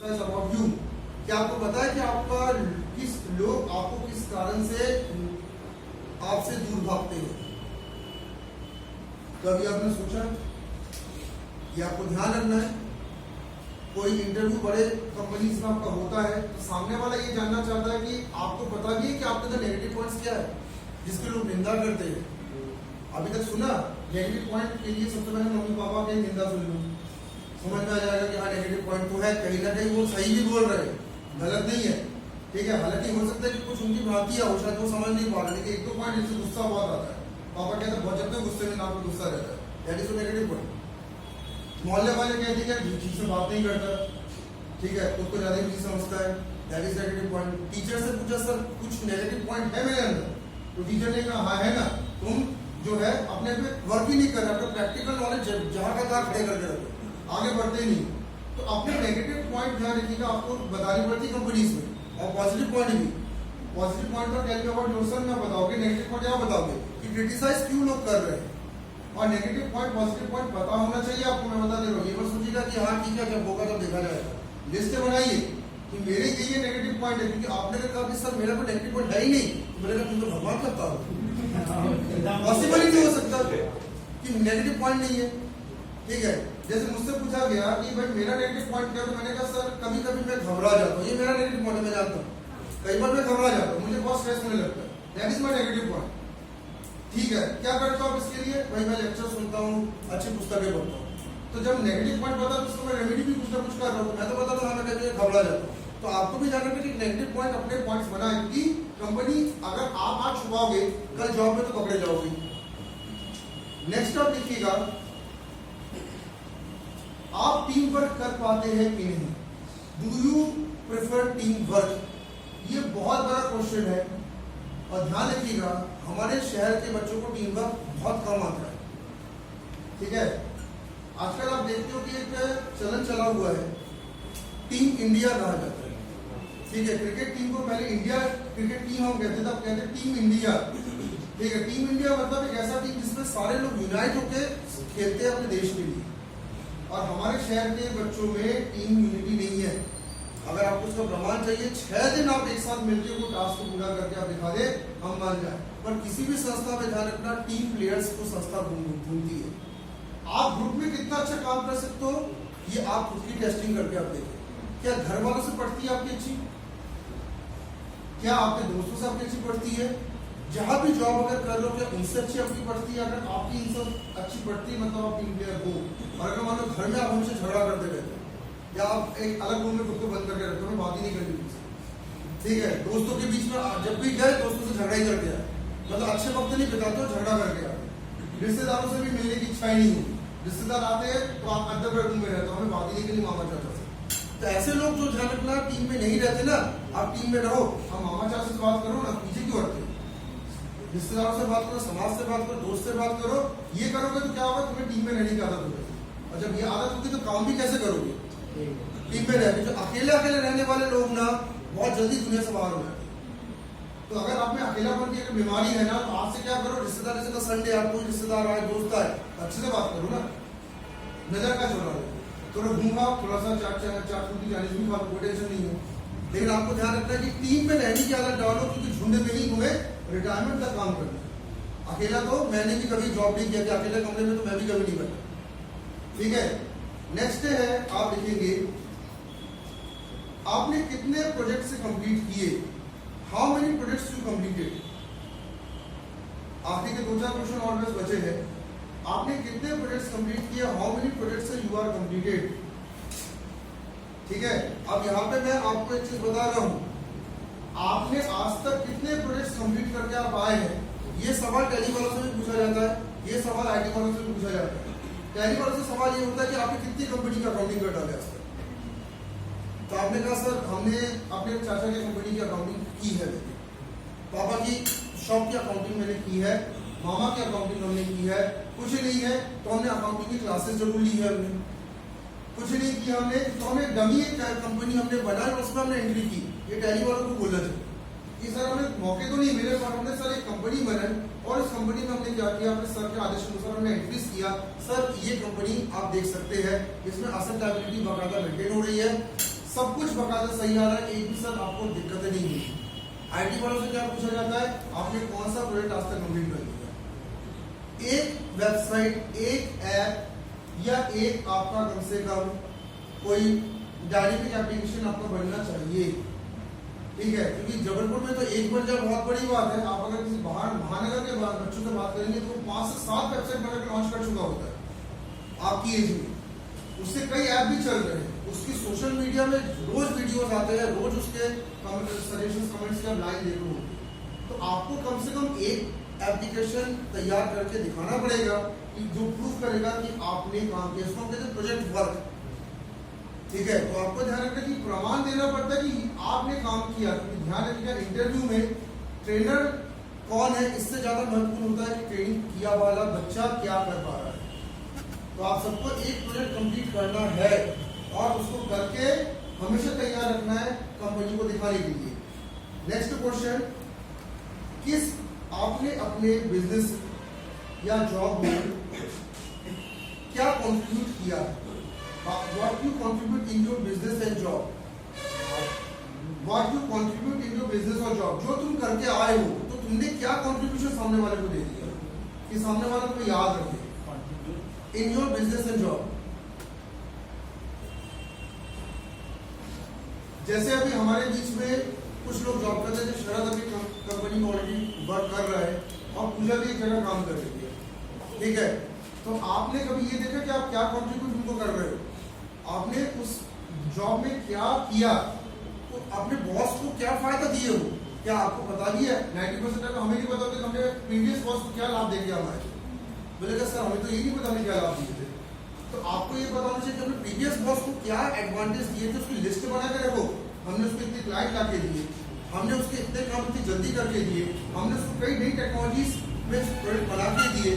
About you, क्या आपको पता है कि आपका लोग आपको किस कारण से आपसे दूर भागते हैं? कभी आपने सोचा? ये आपको ध्यान रखना है। कोई इंटरव्यू बड़े कंपनीज में आपका होता है तो सामने वाला ये जानना चाहता है कि आपको पता भी है कि आपके अंदर नेगेटिव पॉइंट्स क्या है जिसके लोग निंदा करते हैं। अभी तक सुना? नेगेटिव पॉइंट के लिए सबसे पहले मम्मी पापा की निंदा सुन लो, समझ में आ जाएगा कि हाँ नेगेटिव पॉइंट तो है, कहीं ना कहीं वो सही भी बोल रहे हैं, गलत नहीं है, ठीक है। हालांकि हो सकता है कि कुछ उनकी भ्रांतियां हो, शायद वो समझ नहीं पा रहे, लेकिन एक दो पॉइंट जिससे गुस्सा बहुत आता है। पापा कहते हैं बहुत जब तक गुस्से में ना आपको गुस्सा रहता है, दैट इज नेगेटिव पॉइंट। मोहल्ले वाले कहते हैं ठीक से बात नहीं करता, ठीक है, उसको ज्यादा ही समझता है, that is negative point. Teacher से पूछा सर कुछ नेगेटिव पॉइंट है मेरे अंदर, तो टीचर ने कहा हाँ है ना, तुम जो है अपने पे वर्क ही नहीं कर रहे, अपना प्रैक्टिकल नॉलेज जहाँ का तहाँ खड़े करके रखो, आगे बढ़ते नहीं। तो अपने नेगेटिव पॉइंट ध्यान रखिएगा, आपको बतानी पड़ती है कंपनीज में, और पॉजिटिव पॉइंट भी। पॉजिटिव पॉइंट तो टेल मी अबाउट योरसेल्फ में बताओगे, नेगेटिव पॉइंट क्या बताओगे कि क्रिटिसाइज क्यों लोग कर रहे हैं। और नेगेटिव पॉइंट पॉजिटिव पॉइंट पता होना चाहिए आपको, मैं बता दे रहा हूँ। ये मत सोचिएगा कि हाँ ठीक है जब होगा तब देखा जाएगा। लिस्ट बनाइए कि मेरे ये नेगेटिव पॉइंट है, क्योंकि आपने कहा कि सर मेरा कोई नेगेटिव पॉइंट है ही नहीं, तो मैंने कहा तुम तो भगवान करता हो, पॉसिबल ही नहीं हो सकता कि नेगेटिव पॉइंट नहीं है, ठीक है। जैसे मुझसे पूछा गया कि भाई मेरा नेगेटिव पॉइंट क्या है, तो मैंने कहा सर कभी कभी मैं घबरा जाता हूँ, ये मेरा नेगेटिव पॉइंट है, मैं जानता हूँ। कई बार मैं घबरा जाता हूँ, मुझे बहुत स्ट्रेस होने लगता है, that is my negative point, ठीक है। क्या करता हूँ इसके लिए? भाई मैं लेक्चर सुनता हूँ, अच्छी पुस्तकें पढ़ता हूँ। तो जब नेगेटिव पॉइंट पता तो उसको मैं रेमेडी भी कुछ ना कुछ कर रहा हूँ। मैं तो बताता हूँ मैं कहते घबरा जाता हूँ। तो आपको भी जानना है कि नेगेटिव पॉइंट अपने पॉइंट्स बनाए, क्योंकि कंपनी अगर आप आज छुपाओगे कल जॉब में तो पकड़े जाओगे। नेक्स्ट आप लिखिएगा, आप टीम वर्क कर पाते हैं कि नहीं? Do you prefer team work? ये बहुत बड़ा क्वेश्चन है, और ध्यान रखिएगा हमारे शहर के बच्चों को टीम वर्क बहुत कम आता है, ठीक है। आजकल आप देखते हो कि एक चलन चला हुआ है, टीम इंडिया कहा जाता है, ठीक है। क्रिकेट टीम को पहले इंडिया क्रिकेट टीम हम कहते थे, अब कहते हैं टीम इंडिया, ठीक है। टीम इंडिया मतलब एक ऐसा टीम जिसमें सारे लोग यूनाइट होकर खेलते हैं अपने देश के लिए। और हमारे शहर के बच्चों में टीम यूनिटी नहीं है। अगर आपको उसका प्रमाण चाहिए, 6 दिन आप एक साथ मिलकर वो टास्क को पूरा करके आप दिखा दे, हम मान जाए। पर किसी भी संस्था में ध्यान रखना, टीम प्लेयर्स को संस्था ढूंढती है। आप ग्रुप में कितना अच्छा काम कर सकते हो, ये आप खुद की टेस्टिंग करके आप देखें। क्या घर वालों से पढ़ती है आपकी अच्छी? क्या आपके दोस्तों से आपकी अच्छी पढ़ती है? जहां भी जॉब अगर कर रहे हो, क्या उनसे अच्छी आपकी पढ़ती है? अगर आपकी इनसे अच्छी पढ़ती है मतलब आप टीम प्लेयर हो। और अगर मान लो घर में आप उनसे झगड़ा करते रहते हो, या आप एक अलग रूम में खुद को बंद करके रखते हो, बात ही नहीं करती, ठीक है। दोस्तों के बीच में जब भी गए दोस्तों से झगड़ा ही करके आए, मतलब अच्छे वक्त नहीं बिताते हो, झगड़ा करके आए। रिश्तेदारों से भी मिलने की इच्छा ही नहीं होती, रिश्तेदार आते हैं तो आप अंदर बेडरूम में रहते हो, हमें बात ही नहीं करनी मामा चाचा से। तो ऐसे लोग जो ध्यान रखना टीम में नहीं रहते ना, आप टीम में रहो, हम मामा चाचा से बात करो ना, पीछे क्यों हटते हो? रिश्तेदारों से बात करो, समाज से बात करो, दोस्त से बात करो। ये करोगे तो क्या होगा, तुम्हें टीम में रहने की आदत होगी। और जब ये आदत होगी तो काम भी कैसे करोगे? टीम में रहते। जो अकेले अकेले रहने वाले लोग ना बहुत जल्दी दुनिया से बाहर हो जाते हैं। तो अगर आप में अकेलापन की अगर बीमारी है ना, तो आपसे क्या करो, रिश्तेदार जैसे संडे आप कोई रिश्तेदार आए, दोस्त आए, अच्छे से बात करो ना, नजर का छोड़ा दो, थोड़ा घूमा, थोड़ा सा चाट फूटी जाने भी कोई टेंशन नहीं है। लेकिन आपको ध्यान रखना है कि टीम में रहने की आदत डालो, क्योंकि झुंड में ही तुम्हें रिटायरमेंट तक काम करना है। अकेला तो मैंने भी कभी जॉब नहीं किया, अकेले कमरे में तो मैं भी कभी नहीं बैठा, ठीक है। नेक्स्ट है, आप लिखेंगे आपने कितने प्रोजेक्ट से कंप्लीट किए? How many projects you completed? आखिरी के 2-4 क्वेश्चन और बस बचे हैं। आपने कितने प्रोजेक्ट्स कंप्लीट किए? How many projects you are completed? ठीक है। अब यहाँ पे मैं आपको एक चीज बता रहा हूँ, आपने आज तक कितने प्रोजेक्ट्स कंप्लीट करके आप आए हैं? ये सवाल टेली वालों से भी पूछा जाता है, ये सवाल आईटी वालों से भी पूछा जाता है। टेली वालों से सवाल ये होता है कि आपने कितनी कंपनी का अकाउंटिंग कर डाला आज तक? तो आपने कहा सर हमने अपने चाचा की कंपनी की अकाउंटिंग की है, पापा की शॉप की अकाउंटिंग मैंने की है, मामा की अकाउंटिंग हमने की है। कुछ नहीं है तो हमने अकाउंटिंग की क्लासेस जरूर ली है, हमने कुछ नहीं किया हमने तो हमने डमी कंपनी हमने बनाई, उसमें हमने एंट्री की। ये टैली वालों को बोलना चाहिए कि सर हमें मौके तो नहीं मिले, पर हमने सर एक कंपनी बनाई और इस कंपनी में हमने क्या किया, अपने सर के आदेश अनुसार हमने एंट्रीज किया। सर ये कंपनी आप देख सकते हैं, इसमें असेट लायबिलिटी बाकायदा मेंटेन हो रही है, सब कुछ बकायदा सही आ रहा है, एक भी सर आपको दिक्कतें नहीं हुई। आईटी वालों से क्या पूछा जाता है, आपने कौन सा प्रोजेक्ट आज तक कंप्लीट कर दिया। एक वेबसाइट, एक ऐप या एक आपका कम से कम कोई डायनेमिक एप्लीकेशन आपका बनना चाहिए, ठीक है। क्योंकि जबलपुर में तो एक बन जाए बहुत बड़ी बात है। आप अगर किसी बाहर महानगर के बच्चों से बात करेंगे तो 5 से 7 वेबसाइट बनाकर लॉन्च कर चुका होता है आपकी एज में, उससे कई ऐप भी चल रहे हैं, उसकी सोशल मीडिया में रोज वीडियोस आते हैं, रोज उसके सजेशंस कमेंट्स का लाइन देखो होती है। तो आपको कम से कम एक एप्लीकेशन तैयार करके दिखाना पड़ेगा कि जो प्रूफ करेगा कि आपने काम किया, इसको कहते हैं प्रोजेक्ट वर्क, ठीक है। तो आपको ध्यान रखना कि प्रमाण देना पड़ता है कि आपने काम किया। क्योंकि ध्यान रखिएगा इंटरव्यू में ट्रेनर कौन है इससे ज्यादा महत्वपूर्ण होता है कि ट्रेनिंग किया वाला बच्चा क्या कर पा रहा है। तो आप सबको एक प्रोजेक्ट कंप्लीट करना है और उसको करके हमेशा तैयार रखना है कंपनी को दिखाने के लिए। नेक्स्ट क्वेश्चन, किस आपने अपने बिजनेस या जॉब में क्या कंट्रीब्यूट किया, what you contribute in your business and job, what you contribute in your business और जॉब। जो तुम करके आए हो तो तुमने क्या कंट्रीब्यूशन सामने वाले को दे दिया कि सामने वाले को याद रखे in your business and job. जैसे अभी हमारे बीच में कुछ लोग जॉब करते हैं, शरद अभी कंपनी में ऑलरेडी वर्क कर रहा है और पूजा भी एक जगह काम कर रही है, ठीक है। तो आपने कभी ये देखा कि आप क्या कंट्रीब्यूट उनको कर रहे हो, आपने उस जॉब में क्या किया, तो अपने बॉस को क्या फायदा दिए हो, क्या आपको पता भी है? 90% हमें नहीं पता कि हमने प्रीवियस बॉस को क्या लाभ दे दिया हमारे। बोलेगा सर हमें तो ये नहीं पता हमें क्या लाभ दिए थे। तो आपको ये बताना चाहिए कि हमने प्रीवियस बॉस को क्या एडवांटेज दिए थे, उसकी लिस्ट बना के रखो। हमने उसको इतने क्लाइंट ला के दिए, हमने उसके इतने काम इतनी जल्दी करके दिए, हमने उसको कई नई टेक्नोलॉजीज में प्रोडक्ट बना के दिए,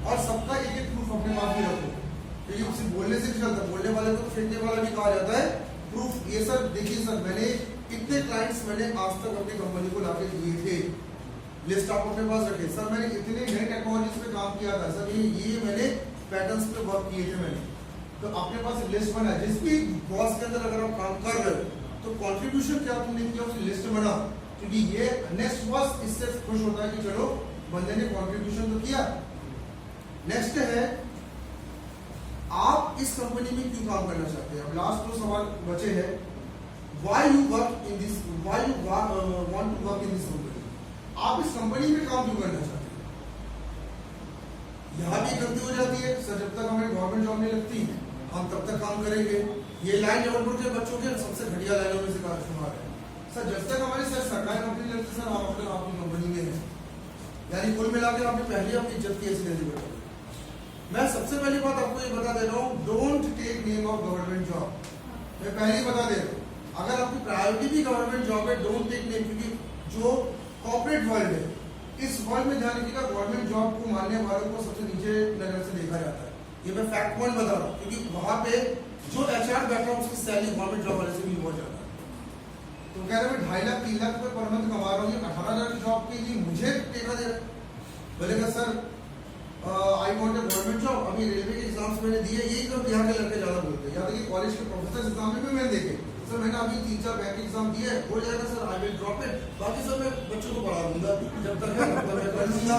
और सबका एक एक प्रूफ अपने पास भी रखो। तो ये सिर्फ बोलने से नहीं चलता, बोलने वाले को फेंकने वाला भी कहा जाता है प्रूफ। ये सर देखिए सर मैंने कितने क्लाइंट्स मैंने आज तक अपनी कंपनी को लाके दिए थे, लिस्ट आप अपने पास रखे। सर मैंने इतने नए टेक्नोलॉजीज पे काम किया था, सर ये मैंने पैटर्न्स पे वर्क किए थे मैंने। तो अपने पास एक लिस्ट बना, जिस भी बॉस के अंदर अगर आप काम कर रहे हो तो कंट्रीब्यूशन क्या तुमने किया उसकी लिस्ट बना, क्योंकि ये नेक्स्ट बॉस इससे खुश होता है कि चलो बंदे ने कंट्रीब्यूशन तो किया। नेक्स्ट है आप इस कंपनी में क्यों काम करना चाहते हैं। अब लास्ट 2 सवाल बचे हैं। Why you work in this, why you want to work in this company. आप इस कंपनी में काम क्यों करना चाहते हैं। यहाँ भी गलती हो जाती है, सर जब तक हमें गवर्नमेंट जॉब नहीं लगती हम तब तक काम करेंगे। ये लाइन जबलपुर के बच्चों के सबसे घटिया लाइनों में से शुमार है। सर जब तक हमारी सर सरकारी नौकरी लगती सर आप अपने आपकी कंपनी में है, यानी कुल मिलाकर आपने पहले अपनी इज्जत की ऐसी नहीं बता। मैं सबसे पहली बात आपको ये बता दे रहा हूँ, don't take name of government job. मैं पहले ही बता दे रहा हूँ, अगर आपकी प्रायोरिटी भी गवर्नमेंट जॉब है, डोंट टेक नेम, क्योंकि जो कॉर्पोरेट वर्ल्ड है इस वर्ल्ड में ध्यान रखिएगा गवर्नमेंट जॉब को मानने वालों को सबसे नीचे नजर से देखा जाता है। ये मैं फैक्ट पॉइंट बता रहा हूँ, क्योंकि वहां पे जो एचआर बैठा है उसकी सैलरी गवर्नमेंट जॉब वाले से भी बहुत ज्यादा है। तो कह रहे मैं 2.5 लाख 3 लाख रुपए पर मंथ कमा रहा हूँ, 18,000 की जॉब के लिए मुझे टेका दे रहा। बोलेगा sir I want a government job. अभी रेलवे के एग्जाम्स मैंने दिए, यही सब यहाँ के लड़के ज्यादा बोलते हैं। यहाँ तक कि कॉलेज के प्रोफेसर एग्जाम में भी मैंने देखे, सर मैंने अभी 3-4 बैंक एग्जाम दिए, हो जाएगा sir I will drop it, बाकी सब मैं बच्चों को पढ़ा दूंगा जब तक है तब तक मैं कर दूंगा,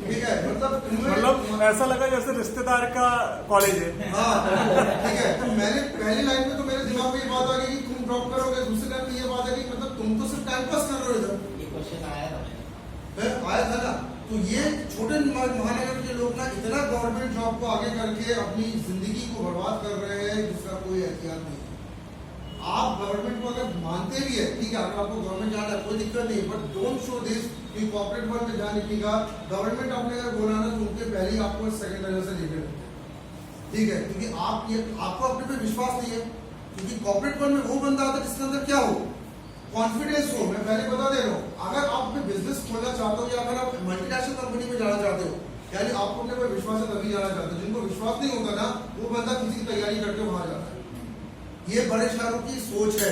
ठीक है। मतलब ऐसा लगा जैसे रिश्तेदार का कॉलेज है। हाँ ठीक है। तो मैंने पहली लाइन में तो मेरे दिमाग में ये बात आ गई कि तुम ड्रॉप करोगे, दूसरी लाइन में ये बात आ गई मतलब तुम तो सिर्फ टाइम पास कर रहे हो इधर। ये क्वेश्चन आया था ना। तो ये छोटे महानगर के लोग ना इतना गवर्नमेंट जॉब को आगे करके अपनी जिंदगी को बर्बाद कर रहे हैं जिसका कोई एहतियात नहीं है। आप गवर्नमेंट को अगर मानते भी है, ठीक है, अगर आपको गवर्नमेंट जाना है कोई दिक्कत नहीं, बट डोंट शो दिस कि कॉर्पोरेट वर्ल्ड में ध्यान रखिएगा। गवर्नमेंट आपने अगर बोला ना तो उनके पहले ही आपको सेकंड नजर से देखे रखते हैं, ठीक है, क्योंकि आप ये आपको अपने पे विश्वास नहीं है। क्योंकि कॉर्पोरेट वर्ल्ड में वो बंदा आता है जिसके अंदर क्या हो, कॉन्फिडेंस हो। मैं पहले बता दे रहा हूँ, अगर आप अपने बिजनेस खोलना चाहते हो या अगर आप मल्टीनेशनल कंपनी में जाना चाहते हो, यानी आपको अपने पर विश्वास है तभी जाना चाहते हो। जिनको विश्वास नहीं होता ना वो बंदा किसी की तैयारी करके वहां जाता है। ये बड़े शहरों की सोच है।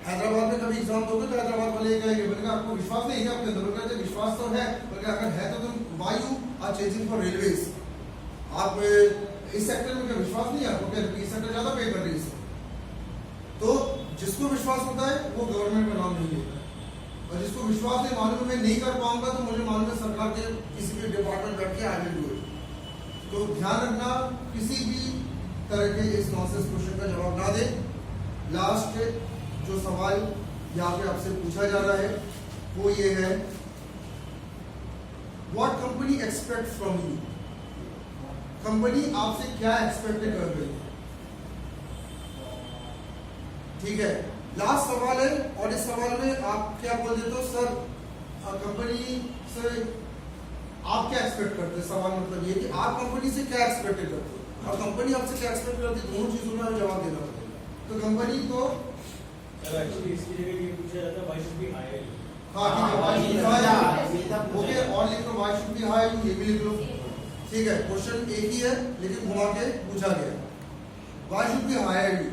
हैदराबाद में कभी एग्जाम दोगे तो हैदराबाद वाले ये कहेंगे बल्कि आपको विश्वास नहीं है आपके अंदर, कहते विश्वास तो है, बल्कि अगर है तो तुम वायु आर चेंजिंग फॉर रेलवेज। आप इस सेक्टर में क्या विश्वास नहीं है आपको, क्या इस सेक्टर ज्यादा पे कर रही है। तो जिसको विश्वास होता है वो गवर्नमेंट का नाम नहीं लेता है, और जिसको विश्वास नहीं, मालूम है मैं नहीं कर पाऊंगा तो मुझे मालूम है सरकार के किसी भी डिपार्टमेंट बैठ के आगे हुए। तो ध्यान रखना, किसी भी तरह के इस नॉनसेंस क्वेश्चन का जवाब ना दे। लास्ट जो सवाल यहाँ पे आपसे पूछा जा रहा है वो ये है, what company expect from you. Company आपसे क्या एक्सपेक्ट कर रही है, ठीक है। लास्ट सवाल है, और इस सवाल में आप क्या बोल देते हो, सर कंपनी से आप क्या एक्सपेक्ट करते हैं। सवाल मतलब ये कि आप कंपनी से क्या एक्सपेक्ट करते हो और कंपनी आपसे क्या एक्सपेक्ट करती है, दोनों चीजों में हमें जवाब देना पड़ेगा। तो कंपनी को एक्चुअली इसकी जगह ये पूछा जाता है व्हाई शुड बी हायर। हाँ ठीक है, why should be hire, okay, और लिख लो व्हाई शुड बी हायर, ये भी लिख लो, ठीक है। क्वेश्चन एक ही है लेकिन घुमा के पूछा गया, why should be hire you,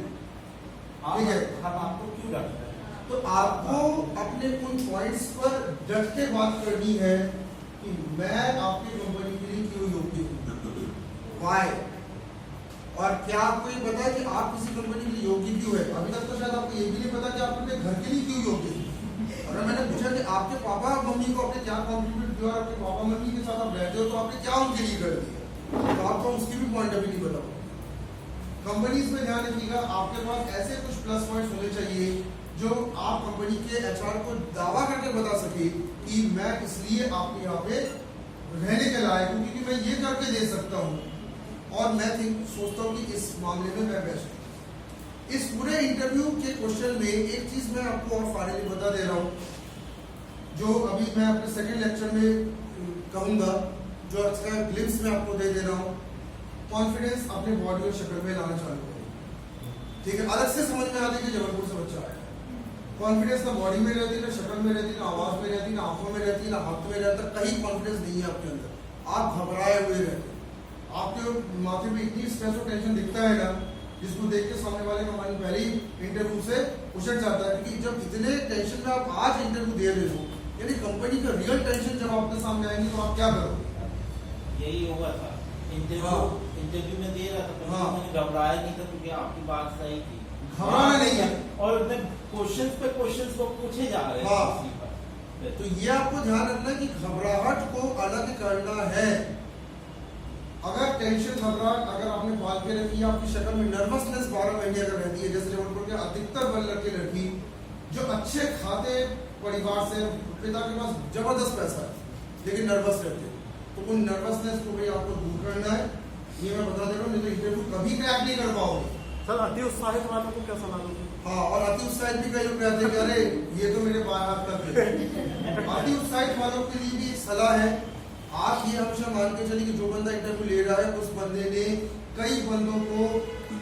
ठीक है। हम आपको क्यों डांटते हैं? तो आपको अपने उन पॉइंट्स पर डट के बात करनी है कि मैं आपकी कंपनी के लिए क्यों योग्य हूँ, व्हाई। और क्या आपको ये पता है कि आप किसी कंपनी के लिए योग्य क्यों है। अभी तक तो शायद आपको ये भी नहीं पता कि आप अपने घर के लिए क्यों योग्य हैं। अगर मैंने पूछा कि आपके पापा मम्मी को आपने क्या कॉन्ट्रीब्यूट किया और आपके पापा मम्मी के साथ आप रहते हो तो आपने क्या उनके लिए कर दिया, तो आपको उसकी भी पॉइंट अभी नहीं पता। कंपनीज में ध्यान रखिएगा, आपके पास ऐसे कुछ प्लस पॉइंट्स होने चाहिए जो आप कंपनी के एचआर को दावा करके बता सके कि मैं इसलिए आपके यहाँ पे रहने के लायक हूँ क्योंकि मैं ये करके दे सकता हूँ, और मैं सोचता हूँ कि इस मामले में मैं बेस्ट हूँ। इस पूरे इंटरव्यू के क्वेश्चन में एक चीज मैं आपको और फाइनली बता दे रहा हूँ, जो अभी मैं अपने सेकेंड लेक्चर में कहूँगा, जो अच्छा ग्लिम्स में आपको दे रहा हूँ। कॉन्फिडेंस अपने बॉडी और शक्ल में लाना चालू करें, ठीक है। अलग से समझ में आती है कि जबलपुर से बच्चा आया है। कॉन्फिडेंस ना बॉडी में रहती, ना शक्ल में रहती, ना आवाज में रहती, ना आंखों में रहती, ना हाथ में रहता, कहीं कॉन्फिडेंस नहीं है आपके अंदर। आप घबराए हुए रहते, आपके माथे में इतनी स्ट्रेस और टेंशन दिखता है ना, जिसको देख के सामने वाले का मन पहले ही इंटरव्यू से उछट जाता है। क्योंकि जब इतने टेंशन में आप आज इंटरव्यू दे रहे हो, यानी कंपनी का रियल टेंशन जब आपके सामने आएंगे तो आप क्या करोगे। यही हुआ था इंटरव्यू में दे रहा था, हाँ। मैंने घबराया नहीं था क्योंकि आपकी बात सही थी, घबराना नहीं है, और क्वेश्चंस पे क्वेश्चंस वो पूछे जा रहे हैं। हाँ। तो ये आपको ध्यान रखना कि घबराहट को अलग करना है। अगर टेंशन घबराहट अगर आपने पाल के रखी है, आपकी शक्ल में नर्वसनेस 12 महीने अगर रहती है, जैसे जबलपुर के अधिकतर बल लड़के लड़की जो अच्छे खाते परिवार से, पिता के पास जबरदस्त पैसा है लेकिन नर्वस रहते, तो उन नर्वसनेस को भी आपको दूर करना है। ये मैं बता दे रहा हूँ, नहीं तो इंटरव्यू कभी क्रैक नहीं कर पाओगे। सर अति उत्साहित वालों को क्या सलाह दोगे? हाँ, और अति उत्साहित भी कई लोग कहते हैं कि अरे ये तो मेरे बाएं हाथ का खेल है। अति उत्साहित वालों के लिए भी एक सलाह है, आप ये हमेशा मान के चलिए कि जो बंदा इंटरव्यू ले रहा है उस बंदे ने कई बंदों को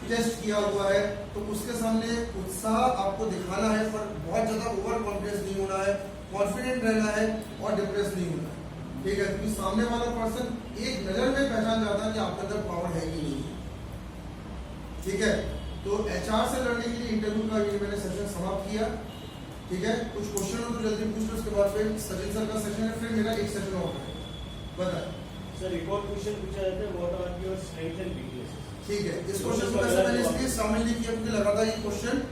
टेस्ट किया हुआ है, तो उसके सामने उत्साह आपको दिखाना है, पर बहुत ज्यादा ओवर कॉन्फिडेंस नहीं होना है, कॉन्फिडेंट रहना है और डिप्रेस नहीं होना है, ठीक है। क्योंकि सामने वाला पर्सन एक नजर में पहचान जाता है कि आपके अंदर पावर है कि नहीं है, ठीक है। तो एचआर से लड़ने के लिए इंटरव्यू का ये मैंने सेशन समाप्त किया, ठीक है। कुछ क्वेश्चन हो तो जल्दी पूछ लो, उसके बाद फिर सचिन सर का सेशन है, फिर मेरा एक सेशन और है। बताए सर एक और क्वेश्चन पूछा जाता है, what are your strength and weaknesses. ठीक है। इस क्वेश्चन को वैसे मैंने इसलिए शामिल नहीं किया क्योंकि लगातार ये क्वेश्चन